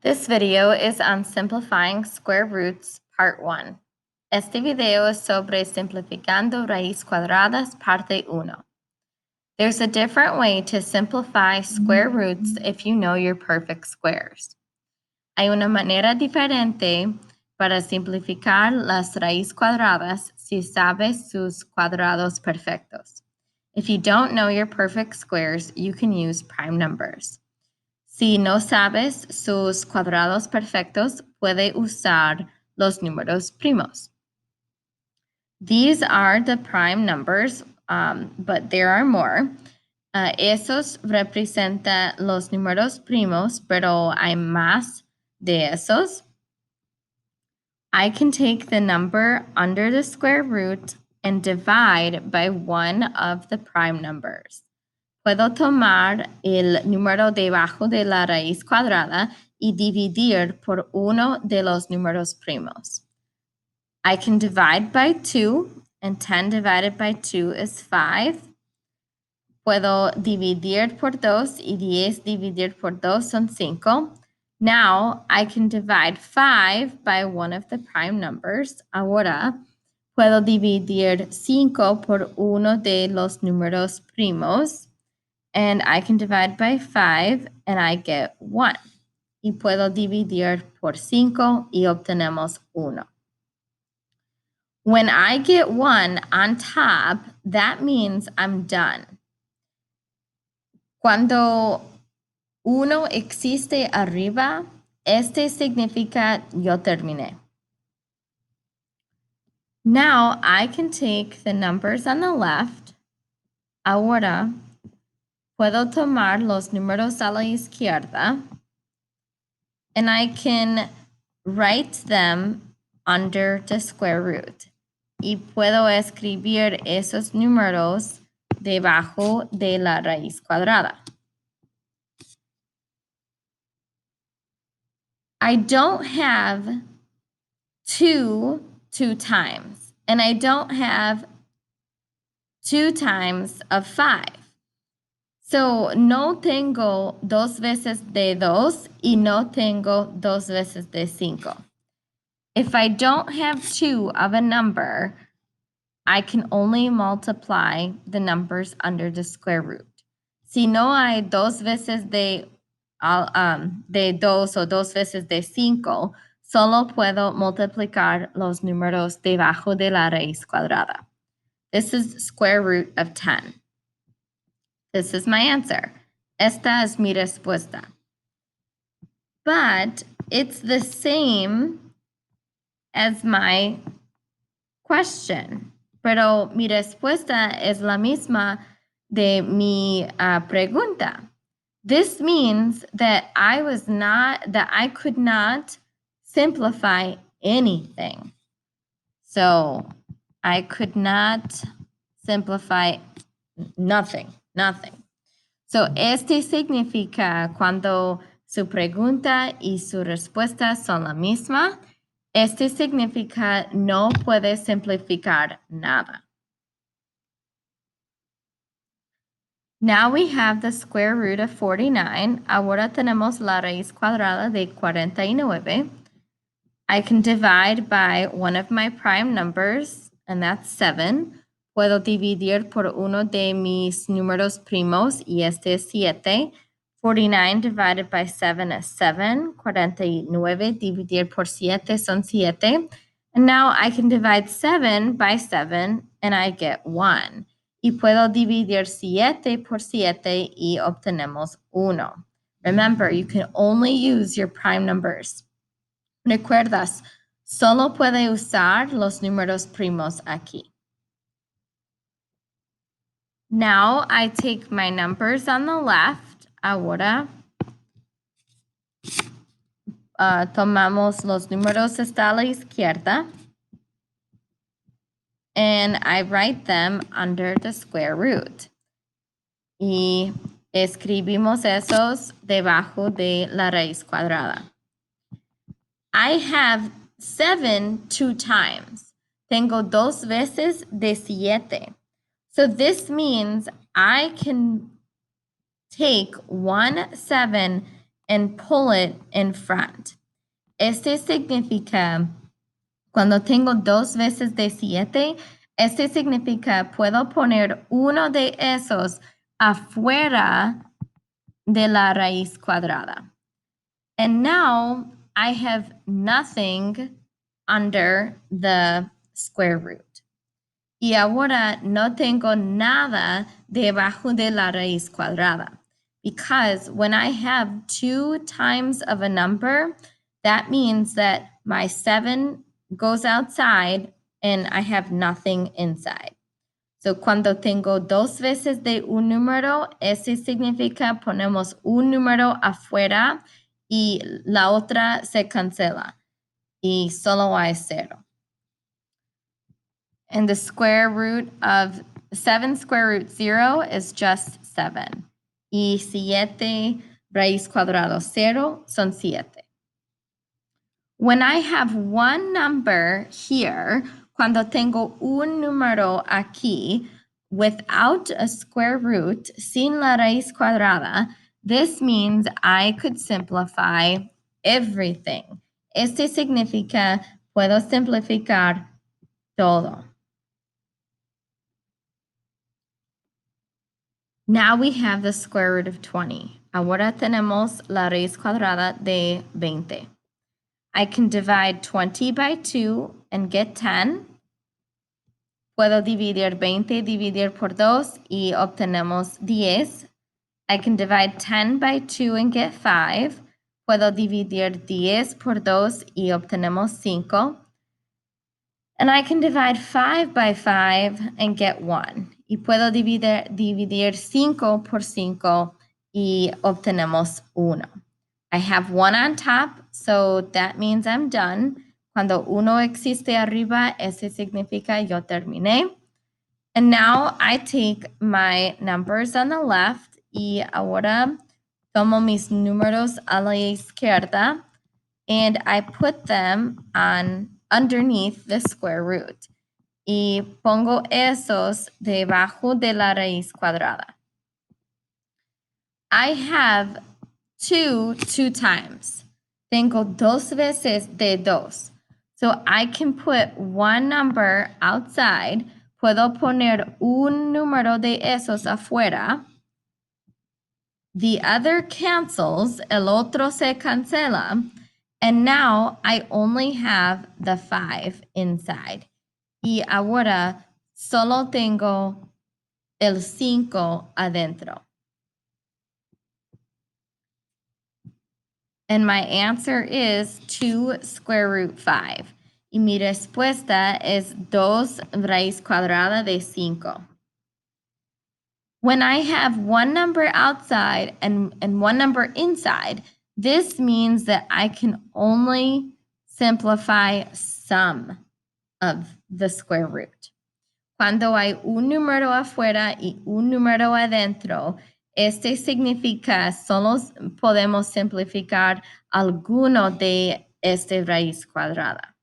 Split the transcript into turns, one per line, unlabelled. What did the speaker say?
This video is on simplifying square roots, part 1. Este video es sobre simplificando raíz cuadradas, parte 1. There's a different way to simplify square roots if you know your perfect squares. Hay una manera diferente para simplificar las raíz cuadradas si sabes sus cuadrados perfectos. If you don't know your perfect squares, you can use prime numbers. Si no sabes sus cuadrados perfectos, puede usar los números primos. These are the prime numbers, but there are more. Esos representan los números primos, pero hay más de esos. I can take the number under the square root and divide by one of the prime numbers. Puedo tomar el número debajo de la raíz cuadrada y dividir por uno de los números primos. I can divide by 2, and 10 divided by 2 is 5. Puedo dividir por 2 y 10 dividir por 2 son 5. Now I can divide 5 by one of the prime numbers. Ahora puedo dividir 5 por uno de los números primos. And I can divide by 5 and I get 1. Y puedo dividir por 5 y obtenemos 1. When I get 1 on top, that means I'm done. Cuando 1 existe arriba, este significa yo terminé. Now I can take the numbers on the left. Ahora puedo tomar los números a la izquierda, and I can write them under the square root. Y puedo escribir esos números debajo de la raíz cuadrada. I don't have 2 times, and I don't have 2 times of 5. So, no tengo 2 veces de 2 y no tengo 2 veces de 5. If I don't have 2 of a number, I can only multiply the numbers under the square root. Si no hay 2 veces de 2 o 2 veces de 5, solo puedo multiplicar los números debajo de la raíz cuadrada. This is square root of 10. This is my answer. Esta es mi respuesta. But it's the same as my question. Pero mi respuesta es la misma de mi pregunta. This means that I could not simplify anything. So I could not simplify nothing. So este significa cuando su pregunta y su respuesta son la misma. Este significa no puede simplificar nada. Now we have the square root of 49. Ahora tenemos la raíz cuadrada de 49. I can divide by one of my prime numbers, and that's 7. Puedo dividir por uno de mis números primos, y este es 7. 49 divided by 7 is 7. 49 dividir por 7 son 7. And now I can divide 7 by 7, and I get 1. Y puedo dividir 7 por 7 y obtenemos 1. Remember, you can only use your prime numbers. Recuerdas, solo puede usar los números primos aquí. Now I take my numbers on the left. Ahora tomamos los números hasta la izquierda. And I write them under the square root. Y escribimos esos debajo de la raíz cuadrada. I have 7 2 times. Tengo 2 veces de 7. So this means I can take 1 7 and pull it in front. Este significa, cuando tengo 2 veces de 7, este significa puedo poner uno de esos afuera de la raíz cuadrada. And now I have nothing under the square root. Y ahora no tengo nada debajo de la raíz cuadrada. Because when I have 2 times of a number, that means that my 7 goes outside and I have nothing inside. So cuando tengo 2 veces de un número, ese significa ponemos un número afuera y la otra se cancela y solo hay 0. And the square root of 7 square root 0 is just 7. Y 7 raíz cuadrado 0 son 7. When I have one number here, cuando tengo un número aquí, without a square root, sin la raíz cuadrada, this means I could simplify everything. Este significa puedo simplificar todo. Now we have the square root of 20. Ahora tenemos la raíz cuadrada de 20. I can divide 20 by 2 and get 10. Puedo dividir 20, dividir por 2 y obtenemos 10. I can divide 10 by 2 and get 5. Puedo dividir 10 por 2 y obtenemos 5. And I can divide 5 by 5 and get 1. Y puedo dividir 5 por 5 y obtenemos 1. I have 1 on top, so that means I'm done. Cuando 1 existe arriba, ese significa yo terminé. And now I take my numbers on the left y ahora tomo mis números a la izquierda and I put them on underneath the square root. Y pongo esos debajo de la raíz cuadrada. I have 2 times. Tengo 2 veces de 2. So I can put one number outside. Puedo poner un número de esos afuera. The other cancels. El otro se cancela. And now I only have the 5 inside. Y ahora solo tengo el 5 adentro. And my answer is 2 square root 5. Y mi respuesta es 2 raíz cuadrada de 5. When I have one number outside and one number inside, this means that I can only simplify some of the square root. Cuando hay un número afuera y un número adentro, este significa solo podemos simplificar alguno de esta raíz cuadrada.